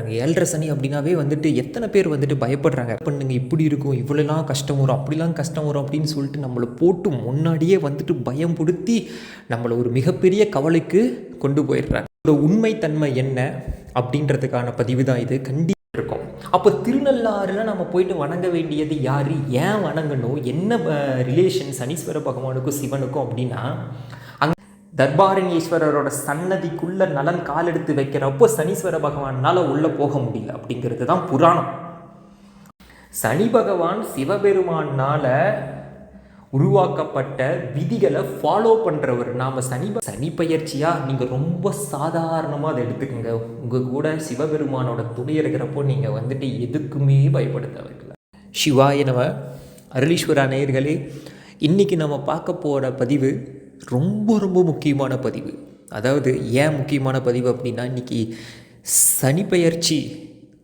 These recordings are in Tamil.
பயப்படுறாங்க. 7:30 சனி அப்படின்னாவே வந்துட்டு எத்தனை பேர் வந்துட்டு பயப்படுறாங்க. பண்ணுங்க இப்படி இருக்கும், இவ்வளோலாம் கஷ்டம் வரும், அப்படிலாம் கஷ்டம் வரும் அப்படின்னு சொல்லிட்டு நம்மளை போட்டு முன்னாடியே வந்துட்டு பயம்படுத்தி நம்மளை ஒரு மிகப்பெரிய கவலைக்கு கொண்டு போயிடுறாங்க. ஒரு உண்மைத்தன்மை என்ன அப்படின்றதுக்கான பதிவு தான் இது. கண்டிப்பாக இருக்கும். அப்போ திருநள்ளாறுல நம்ம போயிட்டு வணங்க வேண்டியது யாரு, ஏன் வணங்கணும், என்ன ரிலேஷன் சனீஸ்வர பகவானுக்கும் சிவனுக்கும் அப்படின்னா, அங்கே தர்பாரண்யேஸ்வரரோட சன்னதிக்குள்ள நலன் கால் எடுத்து வைக்கிறப்போ சனீஸ்வர பகவானால் உள்ளே போக முடியல அப்படிங்கிறது தான் புராணம். சனி பகவான் சிவபெருமானால் உருவாக்கப்பட்ட விதிகளை ஃபாலோ பண்ணுறவர். நாம் சனி பயிற்சியாக நீங்கள் ரொம்ப சாதாரணமாக அதை எடுத்துக்கோங்க. உங்கள் கூட சிவபெருமானோட துணை இருக்கிறப்போ நீங்கள் வந்துட்டு எதுக்குமே பயப்பட தேவையில்லை. சிவாய நம. அருளீஸ்வரா நேயர்களே, இன்றைக்கி நம்ம பார்க்க போகிற பதிவு ரொம்ப ரொம்ப முக்கியமான பதிவு. அதாவது ஏன் முக்கியமான பதிவு அப்படின்னா, இன்றைக்கி சனி பயிற்சி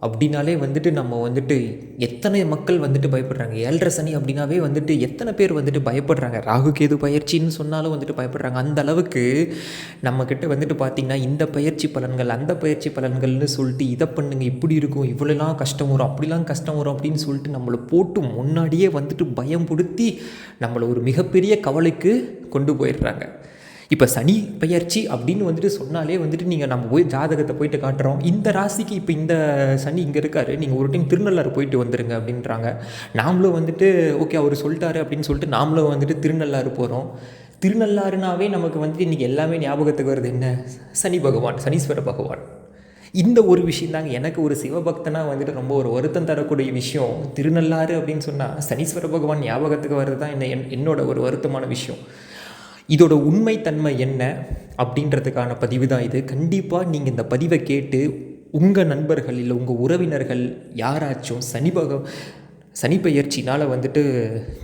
அப்படின்னாலே வந்துட்டு நம்ம வந்துட்டு எத்தனை மக்கள் வந்துட்டு பயப்படுறாங்க. 7:30 சனி அப்படின்னாவே வந்துட்டு எத்தனை பேர் வந்துட்டு பயப்படுறாங்க. ராகு கேது பயிற்சின்னு சொன்னாலும் வந்துட்டு பயப்படுறாங்க. அந்த அளவுக்கு நம்மக்கிட்ட வந்துட்டு பார்த்திங்கன்னா இந்த பயிற்சி பலன்கள் அந்த பயிற்சி பலன்கள்னு சொல்லிட்டு இதை பண்ணுங்க இப்படி இருக்கும், இவ்வளோலாம் கஷ்டம் வரும், அப்படிலாம் கஷ்டம் வரும் அப்படின்னு சொல்லிட்டு நம்மளை போட்டு முன்னாடியே வந்துட்டு பயம்படுத்தி நம்மளை ஒரு மிகப்பெரிய கவலைக்கு கொண்டு போயிடுறாங்க. இப்போ சனி பயிற்சி அப்படின்னு வந்துட்டு சொன்னாலே வந்துட்டு நீங்கள் நம்ம போய் ஜாதகத்தை போயிட்டு காட்டுறோம், இந்த ராசிக்கு இப்போ இந்த சனி இங்கே இருக்காரு, நீங்கள் ஒரு டைம் திருநள்ளாறு போயிட்டு வந்துடுங்க அப்படின்றாங்க. நாமளும் வந்துட்டு ஓகே அவர் சொல்லிட்டாரு அப்படின்னு சொல்லிட்டு நாமளும் வந்துட்டு திருநள்ளாறு போகிறோம். திருநள்ளாறுனாவே நமக்கு வந்துட்டு இன்றைக்கி எல்லாமே ஞாபகத்துக்கு வருது என்ன, சனி பகவான், சனீஸ்வர பகவான். இந்த ஒரு விஷயம் தாங்க எனக்கு ஒரு சிவபக்தனாக வந்துட்டு ரொம்ப ஒரு வருத்தம் தரக்கூடிய விஷயம். திருநள்ளாறு அப்படின்னு சொன்னால் சனீஸ்வர பகவான் ஞாபகத்துக்கு வருது தான் என்னோட ஒரு வருத்தமான விஷயம். இதோட உண்மைத்தன்மை என்ன அப்படின்றதுக்கான பதிவு தான் இது. கண்டிப்பாக நீங்கள் இந்த பதிவை கேட்டு உங்கள் நண்பர்கள் இல்லை உங்கள் உறவினர்கள் யாராச்சும் சனி பயிற்சினால் வந்துட்டு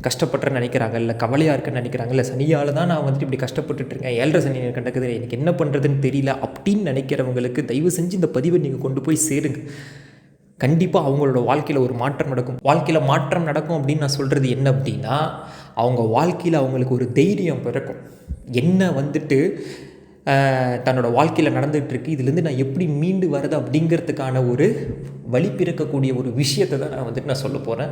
கஷ்டப்படுறேன்னு நினைக்கிறாங்க, இல்லை கவலையாக இருக்குன்னு நினைக்கிறாங்க, இல்லை சனியால் தான் நான் வந்துட்டு இப்படி கஷ்டப்பட்டுட்ருக்கேன், 7:30 சனி எனக்கு நடக்குது, எனக்கு என்ன பண்ணுறதுன்னு தெரியல அப்படின்னு நினைக்கிறவங்களுக்கு தயவு செஞ்சு இந்த பதிவை நீங்கள் கொண்டு போய் சேருங்க. கண்டிப்பாக அவங்களோட வாழ்க்கையில் ஒரு மாற்றம் நடக்கும். வாழ்க்கையில் மாற்றம் நடக்கும் அப்படின்னு நான் சொல்கிறது என்ன அப்படின்னா, அவங்க வாழ்க்கையில் அவங்களுக்கு ஒரு தைரியம் பிறக்கும். என்ன வந்துட்டு தன்னோட வாழ்க்கையில் நடந்துகிட்ருக்கு, இதுலேருந்து நான் எப்படி மீண்டு வரது அப்படிங்கிறதுக்கான ஒரு வழி பிறக்கக்கூடிய ஒரு விஷயத்தை தான் நான் சொல்ல போகிறேன்.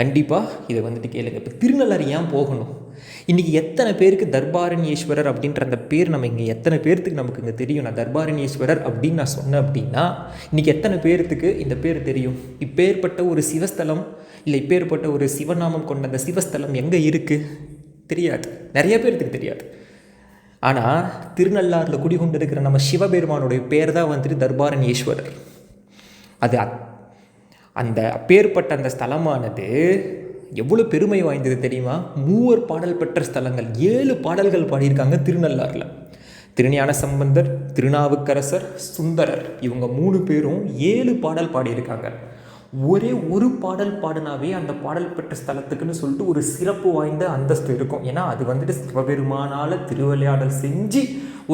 கண்டிப்பாக இதை வந்துட்டு கேளுங்க. இப்போ திருநள்ளாறு ஏன் போகணும்? இன்றைக்கி எத்தனை பேருக்கு தர்பாரண்யேஸ்வரர் அப்படின்ற அந்த பேர் நம்ம இங்கே எத்தனை பேர்த்துக்கு நமக்கு இங்கே தெரியும்? நான் தர்பாரண்யேஸ்வரர் அப்படின்னு நான் சொன்னேன் அப்படின்னா இன்றைக்கி எத்தனை பேர்த்துக்கு இந்த பேர் தெரியும்? இப்பேற்பட்ட ஒரு சிவஸ்தலம் இல்லை இப்பேற்பட்ட ஒரு சிவநாமம் கொண்ட அந்த சிவஸ்தலம் எங்கே இருக்குது தெரியாது, நிறைய பேர்த்துக்கு தெரியாது. ஆனால் திருநள்ளாறில் குடிகொண்டு இருக்கிற நம்ம சிவபெருமானுடைய பேர் தான் வந்துட்டு தர்பாரண்யேஸ்வரர். அது அந்த அப்பேற்பட்ட அந்த ஸ்தலமானது எவ்வளோ பெருமை வாய்ந்தது தெரியுமா? 3 பாடல் பெற்ற ஸ்தலங்கள், 7 பாடல்கள் பாடியிருக்காங்க திருநள்ளாறில். திருஞான சம்பந்தர், திருநாவுக்கரசர், சுந்தரர், இவங்க 3 பேரும் 7 பாடல் பாடியிருக்காங்க. ஒரே ஒரு பாடல் பாடினாவே அந்த பாடல் பெற்ற ஸ்தலத்துக்குன்னு சொல்லிட்டு ஒரு சிறப்பு வாய்ந்த அந்தஸ்து இருக்கும். ஏன்னா அது வந்துட்டு சிவபெருமானால் திருவிளையாடல் செஞ்சு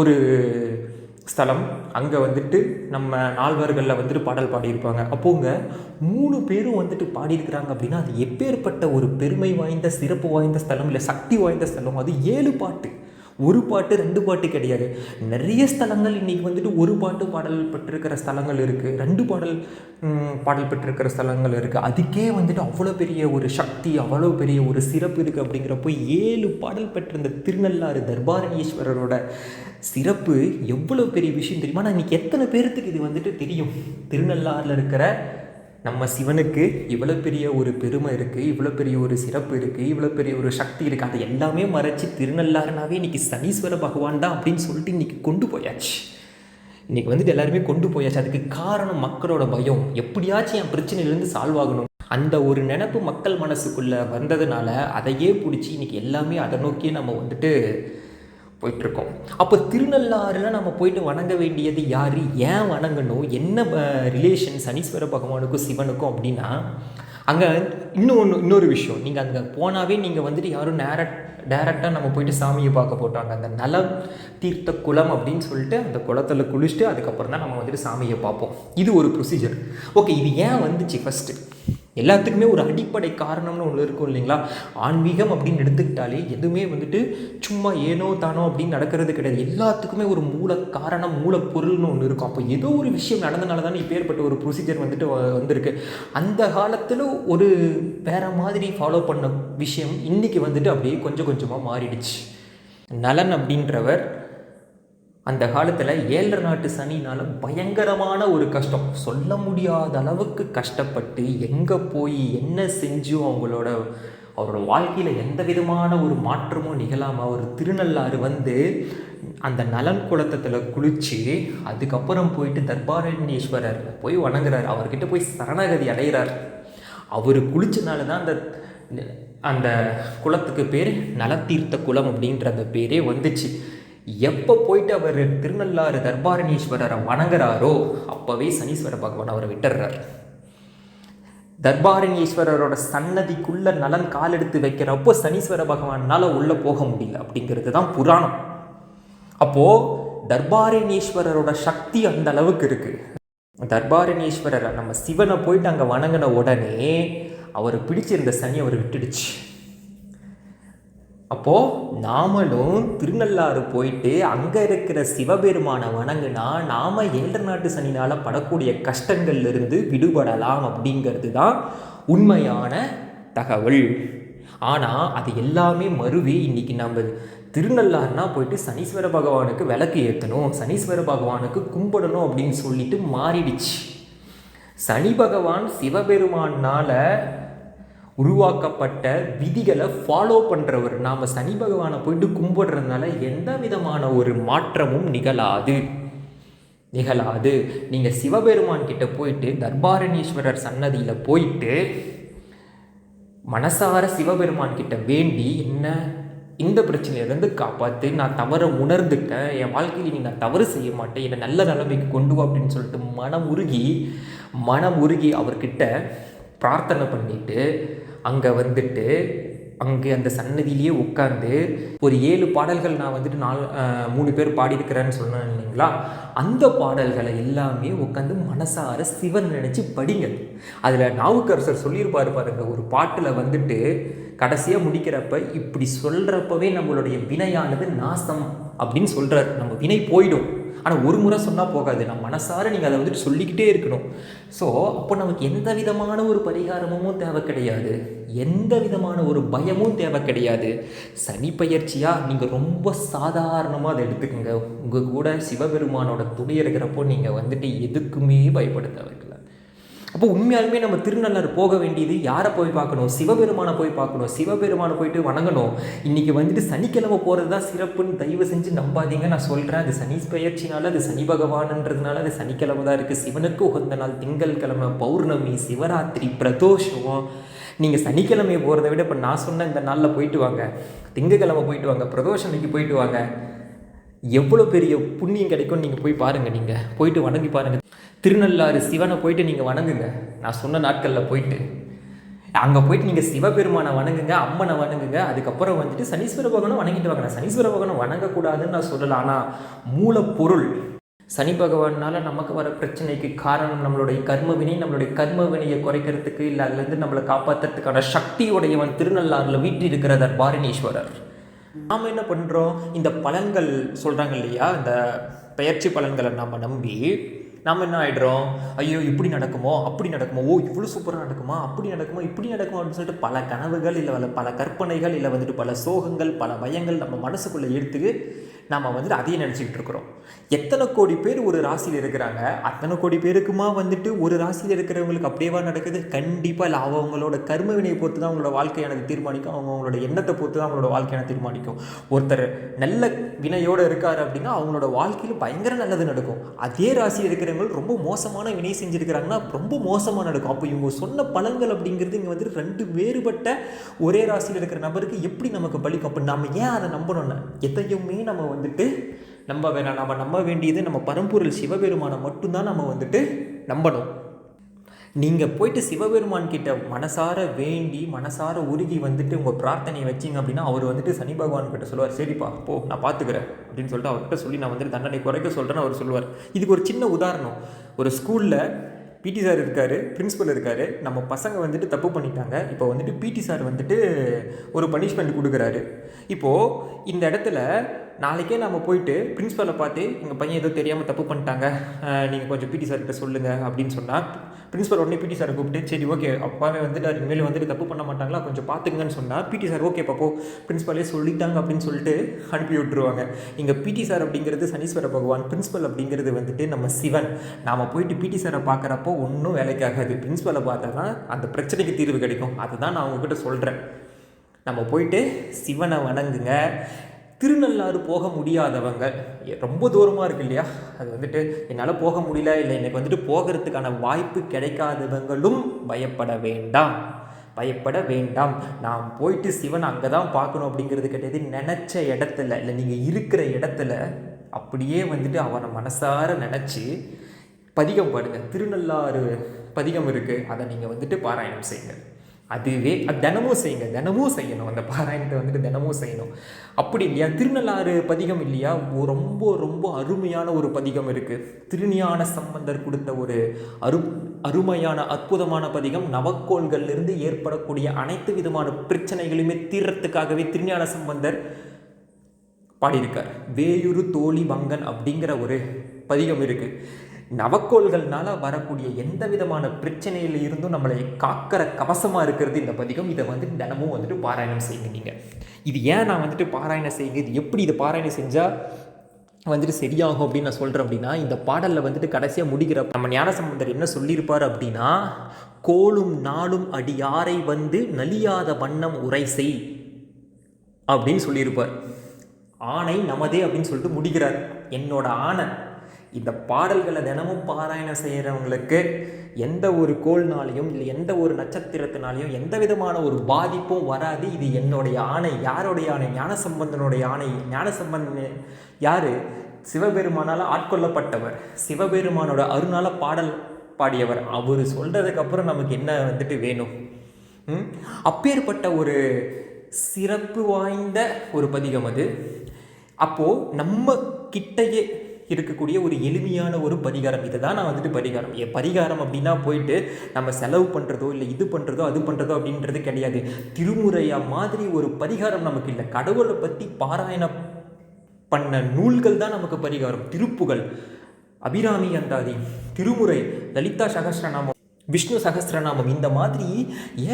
ஒரு ஸ்தலம். அங்கே வந்துட்டு நம்ம நால்வர்களில் வந்துட்டு பாடல் பாடியிருப்பாங்க. அப்போங்க 3 பேரும் வந்துட்டு பாடியிருக்கிறாங்க அப்படின்னா அது எப்பேற்பட்ட ஒரு பெருமை வாய்ந்த சிறப்பு வாய்ந்த ஸ்தலம், இல்லை சக்தி வாய்ந்த ஸ்தலம். அது 7 பாட்டு, ஒரு பாட்டு 2 பாட்டு கிடையாது. நிறைய ஸ்தலங்கள் இன்றைக்கி வந்துட்டு ஒரு பாட்டு பாடல் பெற்றிருக்கிற ஸ்தலங்கள் இருக்குது, 2 பாடல் பெற்றிருக்கிற ஸ்தலங்கள் இருக்குது. அதுக்கே வந்துட்டு அவ்வளோ பெரிய ஒரு சக்தி, அவ்வளோ பெரிய ஒரு சிறப்பு இருக்குது. அப்படிங்கிறப்போ 7 பாடல் பெற்ற இந்த திருநள்ளாறு தர்பாரண்யேஸ்வரரோட சிறப்பு எவ்வளோ பெரிய விஷயம் தெரியுமா? நான் இன்றைக்கி எத்தனை பேர்த்துக்கு இது வந்துட்டு தெரியும்? திருநள்ளாறில் இருக்கிற நம்ம சிவனுக்கு இவ்வளோ பெரிய ஒரு பெருமை இருக்குது, இவ்வளோ பெரிய ஒரு சிறப்பு இருக்குது, இவ்வளோ பெரிய ஒரு சக்தி இருக்குது. அதை எல்லாமே மறைச்சி திருநள்ளாறுனாவே இன்றைக்கி சனீஸ்வர பகவான் தான் அப்படின்னு சொல்லிட்டு இன்றைக்கி கொண்டு போயாச்சு. இன்றைக்கி வந்துட்டு எல்லாருமே கொண்டு போயாச்சு. அதுக்கு காரணம் மக்களோட பயம். எப்படியாச்சும் என் பிரச்சனையிலேருந்து சால்வ் ஆகணும், அந்த ஒரு நினப்பு மக்கள் மனசுக்குள்ளே வந்ததுனால அதையே பிடிச்சி இன்றைக்கி எல்லாமே அதை நோக்கியே நம்ம வந்துட்டு போயிட்டுருக்கோம். அப்போ திருநள்ளாறில் நம்ம போயிட்டு வணங்க வேண்டியது யார், ஏன் வணங்கணும், என்ன ரிலேஷன் சனீஸ்வர பகவானுக்கும் சிவனுக்கும் அப்படின்னா, அங்கே இன்னொரு விஷயம். நீங்கள் அங்கே போனாவே நீங்கள் வந்துட்டு யாரும் டேரெக்டாக நம்ம போயிட்டு சாமியை பார்க்க போட்டாங்க. அந்த நலம் தீர்த்த குளம் அப்படின்னு சொல்லிட்டு அந்த குளத்தில் குளிச்சுட்டு அதுக்கப்புறம் தான் நம்ம வந்துட்டு சாமியை பார்ப்போம். இது ஒரு ப்ரொசீஜர். ஓகே, இது ஏன் வந்துச்சு? ஃபஸ்ட்டு எல்லாத்துக்குமே ஒரு அடிப்படை காரணம்னு ஒன்று இருக்கும் இல்லைங்களா? ஆன்மீகம் அப்படின்னு எடுத்துக்கிட்டாலே எதுவுமே வந்துட்டு சும்மா ஏனோ தானோ அப்படின்னு நடக்கிறது கிடையாது. எல்லாத்துக்குமே ஒரு மூல காரணம், மூலப்பொருள்னு ஒன்று இருக்கும். அப்போ ஏதோ ஒரு விஷயம் நடந்தனால தானே இப்போ ஏற்பட்ட ஒரு ப்ரொசீஜர் வந்துட்டு வந்திருக்கு. அந்த காலத்தில் ஒரு வேற மாதிரி ஃபாலோ பண்ண விஷயம் இன்றைக்கி வந்துட்டு அப்படியே கொஞ்சம் கொஞ்சமாக மாறிடுச்சு. நலன் அப்படின்றவர் அந்த காலத்தில் 7 நாட்டு சனினால் பயங்கரமான ஒரு கஷ்டம், சொல்ல முடியாத அளவுக்கு கஷ்டப்பட்டு எங்கே போய் என்ன செஞ்சும் அவரோட வாழ்க்கையில் எந்த விதமான ஒரு மாற்றமும் நிகழாமல் அவர் திருநள்ளாறு வந்து அந்த நலன் குளத்தில் குளித்து அதுக்கப்புறம் போயிட்டு தர்பாரண்யேஸ்வரர் போய் வணங்குறார். அவர்கிட்ட போய் சரணகதி அடைகிறார். அவர் குளிச்சனால தான் அந்த குளத்துக்கு பேர் நலத்தீர்த்த குளம் அப்படின்ற அந்த பேரே வந்துச்சு. எப்போ போயிட்டு அவர் திருநள்ளாறு தர்பாரண்யேஸ்வரரை வணங்குறாரோ அப்போவே சனீஸ்வர பகவான் அவரை விட்டுறார். தர்பாரண்யேஸ்வரரோட சன்னதிக்குள்ள நலன் கால் எடுத்து வைக்கிறப்போ சனீஸ்வர பகவானால் உள்ளே போக முடியல அப்படிங்கிறது தான் புராணம். அப்போது தர்பாரண்யேஸ்வரரோட சக்தி அந்த அளவுக்கு இருக்குது. தர்பாரண்யேஸ்வரரை நம்ம சிவனை போயிட்டு அங்கே வணங்கின உடனே அவர் பிடிச்சிருந்த சனி அவர் விட்டுடுச்சு. அப்போது நாமளும் திருநள்ளாறு போயிட்டு அங்கே இருக்கிற சிவபெருமானை வணங்குனா நாம் 7 நாட்டு சனினால் படக்கூடிய கஷ்டங்கள்லேருந்து விடுபடலாம் அப்படிங்கிறது தான் உண்மையான தகவல். ஆனால் அது எல்லாமே மறுவி இன்றைக்கி நம்ம திருநள்ளாறுனா போயிட்டு சனீஸ்வர பகவானுக்கு விளக்கு ஏற்றணும், சனீஸ்வர பகவானுக்கு கும்பிடணும் அப்படின்னு சொல்லிட்டு மாறிடுச்சு. சனி பகவான் சிவபெருமானால் உருவாக்கப்பட்ட விதிகளை ஃபாலோ பண்ணுறவர். நாம் சனி பகவானை போயிட்டு கும்பிடுறதுனால எந்த விதமான ஒரு மாற்றமும் நிகழாது. நீங்கள் சிவபெருமான் கிட்ட போயிட்டு தர்பாரண்யேஸ்வரர் சன்னதியில் போயிட்டு மனசார சிவபெருமான் கிட்ட வேண்டி என்ன இந்த பிரச்சனையிலேருந்து காப்பாற்று, நான் தவறை உணர்ந்துட்டேன், என் வாழ்க்கையில் நான் தவறு செய்ய மாட்டேன், என்னை நல்ல நிலைமைக்கு கொண்டு வா அப்படின்னு சொல்லிட்டு மனம் உருகி அவர்கிட்ட பிரார்த்தனை பண்ணிவிட்டு அங்கே அந்த சன்னதியிலேயே உட்காந்து ஒரு 7 பாடல்கள் நான் வந்துட்டு 3 பேர் பாடியிருக்கிறேன்னு சொன்னேன் இல்லைங்களா? அந்த பாடல்களை எல்லாமே உட்காந்து மனசார சிவன் நினச்சி படிங்க. அதில் நாவுக்கரசர் சொல்லியிருப்பார் பாருங்க, ஒரு பாட்டில் வந்துட்டு கடைசியாக முடிக்கிறப்ப இப்படி சொல்கிறப்பவே நம்மளுடைய வினையானது நாசம் அப்படின்னு சொல்கிறார். நம்ம வினை போயிடும், ஆனால் ஒரு முறை சொன்னால் போகாது, நம்ம மனசார நீங்கள் அதை வந்துட்டு சொல்லிக்கிட்டே இருக்கணும். ஸோ அப்போ நமக்கு எந்த விதமான ஒரு பரிகாரமும் தேவை கிடையாது, எந்த விதமான ஒரு பயமும் தேவை கிடையாது. சனி பயிற்சியாக நீங்கள் ரொம்ப சாதாரணமாக அதை எடுத்துக்கோங்க. உங்கள் கூட சிவபெருமானோட துணை இருக்கிறப்போ நீங்கள் வந்துட்டு எதுக்குமே பயப்பட தேவையில்லை. அப்போ உண்மையாலுமே நம்ம திருநள்ளாறு போக வேண்டியது யாரை போய் பார்க்கணும்? சிவபெருமானை போய் பார்க்கணும், சிவபெருமானை போயிட்டு வணங்கணும். இன்றைக்கி வந்துட்டு சனிக்கிழமை போகிறது தான் சிறப்புன்னு தயவு செஞ்சு நம்பாதீங்க. நான் சொல்கிறேன், அது சனி பயிற்சினால, அது சனி பகவான்ன்றதுனால அது சனிக்கிழமை தான் இருக்குது. சிவனுக்கு உகந்த நாள் திங்கள்கிழமை, பௌர்ணமி, சிவராத்திரி, பிரதோஷம். நீங்கள் சனிக்கிழமையை போகிறத விட இப்போ நான் சொன்ன இந்த நாளில் போயிட்டு வாங்க, திங்கக்கிழமை போயிட்டு வாங்க, பிரதோஷமைக்கு போயிட்டு வாங்க, எவ்வளோ பெரிய புண்ணியம் கிடைக்கும்னு நீங்கள் போய் பாருங்கள். நீங்கள் போயிட்டு வணங்கி பாருங்கள். திருநள்ளாறு சிவனை போயிட்டு நீங்கள் வணங்குங்க. நான் சொன்ன நாட்களில் போயிட்டு அங்கே போயிட்டு நீங்கள் சிவபெருமானை வணங்குங்க, அம்மனை வணங்குங்க. அதுக்கப்புறம் வந்துட்டு சனீஸ்வர பகவானை வணங்கிட்டு வாங்க. நான் சனீஸ்வர பகவானை வணங்கக்கூடாதுன்னு நான் சொல்லலை, ஆனால் மூலப்பொருள் சனி பகவானால் நமக்கு வர பிரச்சனைக்கு காரணம் நம்மளுடைய கர்மவினை. நம்மளுடைய கர்மவினையை குறைக்கிறதுக்கு இல்லை அதுலேருந்து நம்மளை காப்பாற்றுறதுக்கான சக்தியுடையவன் திருநள்ளாறில் வீட்டில் இருக்கிற தர்பாரண்யேஸ்வரர். நாம் என்ன பண்ணுறோம்? இந்த பலன்கள் சொல்கிறாங்க இல்லையா, இந்த பயிற்சி பலன்களை நம்ம நம்பி நாம் என்ன ஆகிடுறோம்? ஐயோ இப்படி நடக்குமோ, அப்படி நடக்குமோ, ஓ இவ்வளோ சூப்பராக நடக்குமா, அப்படி நடக்குமோ, இப்படி நடக்குமோ அப்படின்னு சொல்லிட்டு பல கனவுகள் இல்லை பல கற்பனைகள் இல்லை வந்துட்டு பல சோகங்கள், பல பயங்கள் நம்ம மனசுக்குள்ளே எடுத்துக்கு நாம் வந்துட்டு அதையே நினச்சிக்கிட்டு இருக்கிறோம். எத்தனை கோடி பேர் ஒரு ராசியில் இருக்கிறாங்க, அத்தனை கோடி பேருக்குமா வந்துட்டு ஒரு ராசியில் இருக்கிறவங்களுக்கு அப்படியேவா நடக்குது? கண்டிப்பாக இல்லை. அவங்களோட கர்ம வினையை பொறுத்து தான் அவங்களோட வாழ்க்கையானது தீர்மானிக்கும், அவங்களோட எண்ணத்தை பொறுத்து தான் அவங்களோட வாழ்க்கையான தீர்மானிக்கும். ஒருத்தர் நல்ல வினையோடு இருக்கார் அப்படின்னா அவங்களோட வாழ்க்கையில் பயங்கர நல்லது நடக்கும். அதே ராசியில் இருக்கிறவங்க ரொம்ப மோசமான வினை செஞ்சுருக்கிறாங்கன்னா ரொம்ப மோசமாக நடக்கும். அப்போ இவங்க சொன்ன பலன்கள் அப்படிங்கிறது இங்கே வந்துட்டு 2 வேறுபட்ட ஒரே ராசியில் இருக்கிற நபருக்கு எப்படி நமக்கு பலிக்கும்? அப்போ நம்ம ஏன் அதை நம்பணும்னா, எதையுமே நம்ம வந்துட்டு நம்ப வேணாம். நம்ம நம்ப வேண்டியது நம்ம பரம்பொருள் சிவபெருமானை மட்டும்தான் நம்ம வந்துட்டு நம்பணும். நீங்கள் போயிட்டு சிவபெருமான் கிட்ட மனசார வேண்டி மனசார உருகி வந்துட்டு உங்கள் பிரார்த்தனையை வச்சிங்க அப்படின்னா அவர் வந்துட்டு சனி பகவான் கிட்ட சொல்லுவார், சரிப்பா போ நான் பார்த்துக்கிறேன் அப்படின்னு சொல்லிட்டு அவர்கிட்ட சொல்லி நான் வந்துட்டு தண்டனை குறைக்க சொல்கிறேன்னு அவர் சொல்லுவார். இதுக்கு ஒரு சின்ன உதாரணம். ஒரு ஸ்கூலில் பிடி சார் இருக்கார், பிரின்ஸிபல் இருக்கார், நம்ம பசங்க வந்துட்டு தப்பு பண்ணிட்டாங்க. இப்போ வந்துட்டு பிடி சார் வந்துட்டு ஒரு பனிஷ்மெண்ட் கொடுக்குறாரு. இப்போது இந்த இடத்துல நாளைக்கே நம்ம போயிட்டு பிரின்ஸிபலை பார்த்து எங்கள் பையன் ஏதோ தெரியாமல் தப்பு பண்ணிட்டாங்க, நீங்கள் கொஞ்சம் பிடி சார்கிட்ட சொல்லுங்கள் அப்படின்னு சொன்னால் பிரின்ஸிபல் உடனே பிடி சாரை கூப்பிட்டு சரி ஓகே அப்பாவே வந்துட்டு அது மேலே வந்துட்டு தப்பு பண்ண மாட்டாங்களா கொஞ்சம் பார்த்துங்கன்னு சொன்னால் பிடி சார் ஓகே பாப்போ பிரின்ஸிபலே சொல்லிட்டாங்க அப்படின்னு சொல்லிட்டு அனுப்பி விட்டுருவாங்க. இங்கே பிடி சார் அப்படிங்கிறது சனீஸ்வர பகவான், பிரின்ஸிபல் அப்படிங்கிறது வந்துட்டு நம்ம சிவன். நாம் போயிட்டு பிடி சாரை பார்க்குறப்போ ஒன்றும் வேலைக்காகாது. பிரின்ஸிபலை பார்த்தா தான் அந்த பிரச்சனைக்கு தீர்வு கிடைக்கும். அதுதான் நான் உங்ககிட்ட சொல்கிறேன். நம்ம போயிட்டு சிவனை வணங்குங்க. திருநள்ளாறு போக முடியாதவங்க, ரொம்ப தூரமாக இருக்குது இல்லையா, அது வந்துட்டு என்னால் போக முடியல, இல்லை எனக்கு வந்துட்டு போகிறதுக்கான வாய்ப்பு கிடைக்காதவங்களும் பயப்பட வேண்டாம், பயப்பட வேண்டாம். நான் போயிட்டு சிவன் அங்கே தான் பார்க்கணும் அப்படிங்கிறது கிடையாது. நினச்ச இடத்துல இல்லை நீங்கள் இருக்கிற இடத்துல அப்படியே வந்துட்டு அவனை மனசார நினச்சி பதிகம் பாடுங்க. திருநள்ளாறு பதிகம் இருக்குது, அதை நீங்கள் வந்துட்டு பாராயணம் செய்யுங்க. அதுவே அது தினமும் செய்யுங்க, தினமும் செய்யணும். அந்த பாராயணத்தை வந்துட்டு தினமும் செய்யணும். அப்படி இல்லையா திருநள்ளாறு பதிகம் இல்லையா, ரொம்ப ரொம்ப அருமையான ஒரு பதிகம் இருக்குது. திருஞான சம்பந்தர் கொடுத்த ஒரு அருமையான அற்புதமான பதிகம். நவக்கோள்களிலிருந்து ஏற்படக்கூடிய அனைத்து விதமான பிரச்சனைகளுமே தீர்றதுக்காகவே திருஞான சம்பந்தர் பாடியிருக்கார். வேயுறு தோழி வங்கன் அப்படிங்கிற ஒரு பதிகம் இருக்குது. நவக்கோள்கள்னால வரக்கூடிய எந்த விதமான பிரச்சனையில் இருந்தும் நம்மளை காக்கிற கவசமாக இருக்கிறது இந்த பதிகம். இதை வந்துட்டு தினமும் வந்துட்டு பாராயணம் செய்யுங்க. நீங்கள் இது ஏன் நான் வந்துட்டு பாராயணம் செய்யுங்க, இது எப்படி இது பாராயணம் செஞ்சால் வந்துட்டு சரியாகும் அப்படின்னு நான் சொல்கிறேன் அப்படின்னா, இந்த பாடலில் வந்துட்டு கடைசியாக முடிக்கிற நம்ம ஞானசம்பந்தர் என்ன சொல்லியிருப்பார் அப்படின்னா, கோளும் நாளும் அடியாரை வந்து நலியாத வண்ணம் உரை செய் அப்படின்னு சொல்லியிருப்பார். ஆணை நமதே அப்படின்னு சொல்லிட்டு முடிக்கிறார். என்னோட ஆணை. இந்த பாடல்களை தினமும் பாராயணம் செய்கிறவங்களுக்கு எந்த ஒரு கோள்னாலையும் இல்லை எந்த ஒரு நட்சத்திரத்தினாலையும் எந்த விதமான ஒரு பாதிப்பும் வராது. இது என்னுடைய ஆணை. யாருடைய ஆணை? ஞானசம்பந்தனுடைய ஆணை. ஞானசம்பந்தன் யார்? சிவபெருமானால் ஆட்கொள்ளப்பட்டவர், சிவபெருமானோட அருணால பாடல் பாடியவர். அவர் சொல்கிறதுக்கப்புறம் நமக்கு என்ன வந்துட்டு வேணும்? அப்பேற்பட்ட ஒரு சிறப்பு வாய்ந்த ஒரு பதிகம் அது. அப்போது நம்ம கிட்டையே இருக்கக்கூடிய ஒரு எளிமையான ஒரு பரிகாரம். இதை தான் நான் வந்துட்டு பரிகாரம். பரிகாரம் அப்படின்னா போயிட்டு நம்ம செலவு பண்ணுறதோ இல்லை இது பண்ணுறதோ அது பண்ணுறதோ அப்படின்றது கிடையாது. திருமுறையா மாதிரி ஒரு பரிகாரம் நமக்கு இல்லை. கடவுளை பற்றி பாராயணம் பண்ண நூல்கள் தான் நமக்கு பரிகாரம். திருப்புகள், அபிராமி அந்தாதி, திருமுறை, லலிதா சகஸ்ரநாமம், விஷ்ணு சகஸ்ரநாமம், இந்த மாதிரி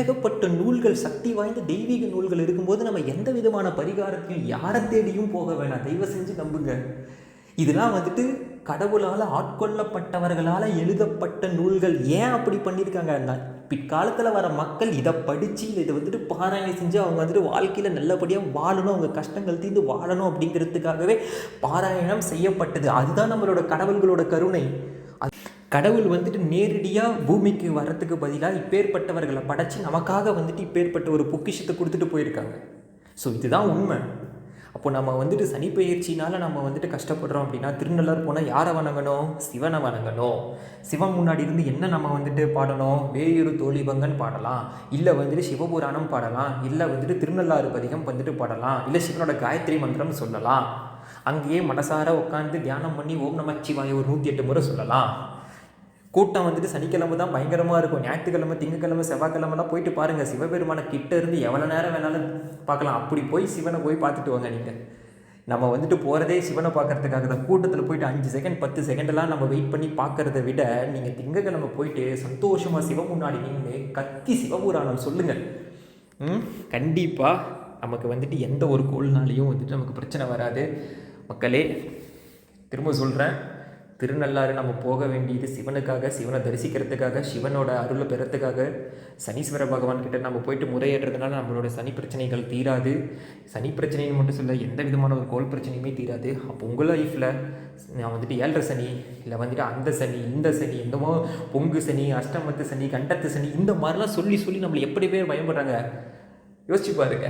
ஏகப்பட்ட நூல்கள், சக்தி வாய்ந்த தெய்வீக நூல்கள் இருக்கும்போது நம்ம எந்த விதமான பரிகாரத்தையும் யாரை தேடியும் போக வேணாம். தயவு செஞ்சு நம்புங்க. இதெல்லாம் வந்துட்டு கடவுளால் ஆட்கொள்ளப்பட்டவர்களால் எழுதப்பட்ட நூல்கள். ஏன் அப்படி பண்ணியிருக்காங்க? பிற்காலத்தில் வர மக்கள் இதை படித்து இதை வந்துட்டு பாராயணம் செஞ்சு அவங்க வந்துட்டு வாழ்க்கையில் நல்லபடியாக வாழணும், அவங்க கஷ்டங்கள் தீர்ந்து வாழணும் அப்படிங்கிறதுக்காகவே பாராயணம் செய்யப்பட்டது. அதுதான் நம்மளோட கடவுள்களோட கருணை. கடவுள் வந்துட்டு நேரடியாக பூமிக்கு வர்றதுக்கு பதிலாக இப்பேற்பட்டவர்களை படைச்சி நமக்காக வந்துட்டு இப்பேற்பட்ட ஒரு பொக்கிஷத்தை கொடுத்துட்டு போயிருக்காங்க. ஸோ இதுதான் உண்மை. அப்போ நம்ம வந்துட்டு சனிப்பெயர்ச்சினால் நம்ம வந்துட்டு கஷ்டப்படுறோம் அப்படின்னா திருநள்ளாறு போனால் யாரை வணங்கணும்? சிவனை வணங்கணும். சிவன் முன்னாடி இருந்து என்ன நம்ம வந்துட்டு பாடணும்? வேயுறு தோழி வங்கன் பாடலாம், இல்லை வந்துட்டு சிவபுராணம் பாடலாம், இல்லை வந்துட்டு திருநள்ளாறு பதிகம் வந்துட்டு பாடலாம், இல்லை சிவனோட காயத்ரி மந்திரம் சொல்லலாம். அங்கேயே மனசார உட்காந்து தியானம் பண்ணி ஓம் நமச்சிவாய ஒரு 108 முறை சொல்லலாம். கூட்டம் வந்துட்டு சனிக்கிழமை தான் பயங்கரமாக இருக்கும். ஞாயிற்றுக்கிழமை, திங்கக்கிழமை, செவ்வாய்க்கிழமெல்லாம் போயிட்டு பாருங்கள். சிவபெருமான கிட்ட இருந்து எவ்வளோ நேரம் வேணாலும் பார்க்கலாம். அப்படி போய் சிவனை போய் பார்த்துட்டு வாங்க. நீங்கள் நம்ம வந்துட்டு போகிறதே சிவனை பார்க்கறதுக்காக தான். கூட்டத்தில் போயிட்டு 5 செகண்ட் 10 செகண்டெல்லாம் நம்ம வெயிட் பண்ணி பார்க்குறத விட நீங்கள் திங்கக்கிழமை போயிட்டு சந்தோஷமாக சிவ முன்னாடி நின்று கத்தி சிவபுராணம் சொல்லுங்கள். கண்டிப்பாக நமக்கு வந்துட்டு எந்த ஒரு கோள்னாலையும் வந்துட்டு நமக்கு பிரச்சனை வராது. மக்களே, திரும்ப சொல்கிறேன், திருநள்ளாறு நம்ம போக வேண்டியது சிவனுக்காக, சிவனை தரிசிக்கிறதுக்காக, சிவனோட அருளை பெறத்துக்காக. சனீஸ்வர பகவான்கிட்ட நம்ம போயிட்டு முறையிடுறதுனால நம்மளோட சனி பிரச்சனைகள் தீராது. சனி பிரச்சனைன்னு மட்டும் சொல்ல, எந்த விதமான ஒரு கோல் பிரச்சனையுமே தீராது. அப்போ உங்கள் லைஃப்பில் நான் வந்துட்டு 7 சனி, இல்லை வந்துட்டு அந்த சனி இந்த சனி, என்னமோ பொங்கு சனி, அஷ்டமத்து சனி, கண்டத்து சனி, இந்த மாதிரிலாம் சொல்லி சொல்லி நம்மளை எப்படி பேர் பயப்படுறாங்க யோசிச்சு பாருங்க.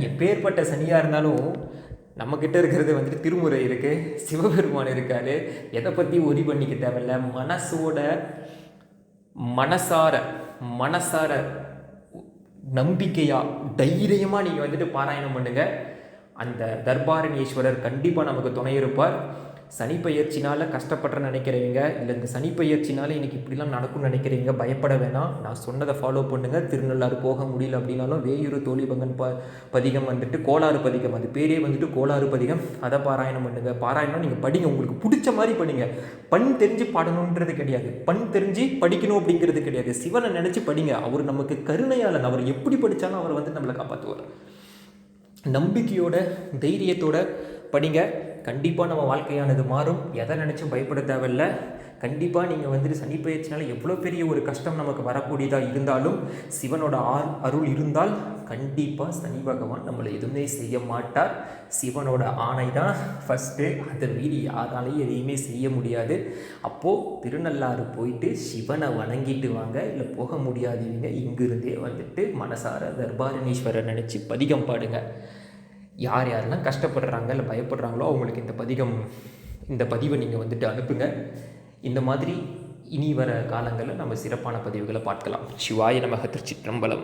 எப்பேற்பட்ட சனியாக இருந்தாலும் நம்மக்கிட்ட இருக்கிறது வந்துட்டு திருமுறை இருக்குது, சிவபெருமான் இருக்கார். எதை பற்றி ஒரி பண்ணிக்க தேவையில்ல. மனசார நம்பிக்கையாக தைரியமாக நீங்கள் வந்துட்டு பாராயணம் பண்ணுங்கள். அந்த தர்பாரணீஸ்வரர் கண்டிப்பாக நமக்கு துணை இருப்பார். சனி பயிற்சினால் கஷ்டப்படுறேன்னு நினைக்கிறவங்க, இல்லை இந்த சனி பயிற்சினால் எனக்கு இப்படிலாம் நடக்கும்னு நினைக்கிறவங்க பயப்பட வேணாம். நான் சொன்னதை ஃபாலோ பண்ணுங்கள். திருநள்ளாறு போக முடியல அப்படின்னாலும் வேயூர் தோழிபங்கன் பதிகம் வந்துட்டு கோளாறு பதிகம், அது பேரே வந்துட்டு கோளாறு பதிகம், அதை பாராயணம் பண்ணுங்கள். பாராயணம் நீங்கள் படிங்க, உங்களுக்கு பிடிச்ச மாதிரி படிங்க. பண் தெரிஞ்சு பாடணுன்றது கிடையாது, பண் தெரிஞ்சு படிக்கணும் அப்படிங்கிறது கிடையாது. சிவனை நினச்சி படிங்க. அவர் நமக்கு கருணையாளன். அவர் எப்படி படித்தாலும் அவர் வந்து நம்மளை காப்பாற்றுவார். நம்பிக்கையோட தைரியத்தோட படிங்க. கண்டிப்பாக நம்ம வாழ்க்கையானது மாறும். எதை நினச்சும் பயப்பட தேவையில்லை. கண்டிப்பாக நீங்கள் வந்துட்டு சனி பயிற்சினால எவ்வளோ பெரிய ஒரு கஷ்டம் நமக்கு வரக்கூடியதாக இருந்தாலும் சிவனோட அருள் இருந்தால் கண்டிப்பாக சனி பகவான் நம்மளை எதுவுமே செய்ய மாட்டார். சிவனோட ஆணை தான் ஃபஸ்ட்டு, அதை மீறி யாராலையும் எதையுமே செய்ய முடியாது. அப்போது திருநள்ளாறு போயிட்டு சிவனை வணங்கிட்டு வாங்க. இல்லை போக முடியாதவங்க இங்கிருந்தே வந்துட்டு மனசார தர்பாரணீஸ்வரர் நினச்சி பதிகம் பாடுங்க. யார் யாரெல்லாம் கஷ்டப்படுறாங்க இல்லை பயப்படுறாங்களோ அவங்களுக்கு இந்த பதிவை நீங்கள் வந்துட்டு அனுப்புங்க. இந்த மாதிரி இனி வர காலங்களில் நம்ம சிறப்பான பதிவுகளை பார்க்கலாம். சிவாய நமக. திருச்சிற்றம்பலம்.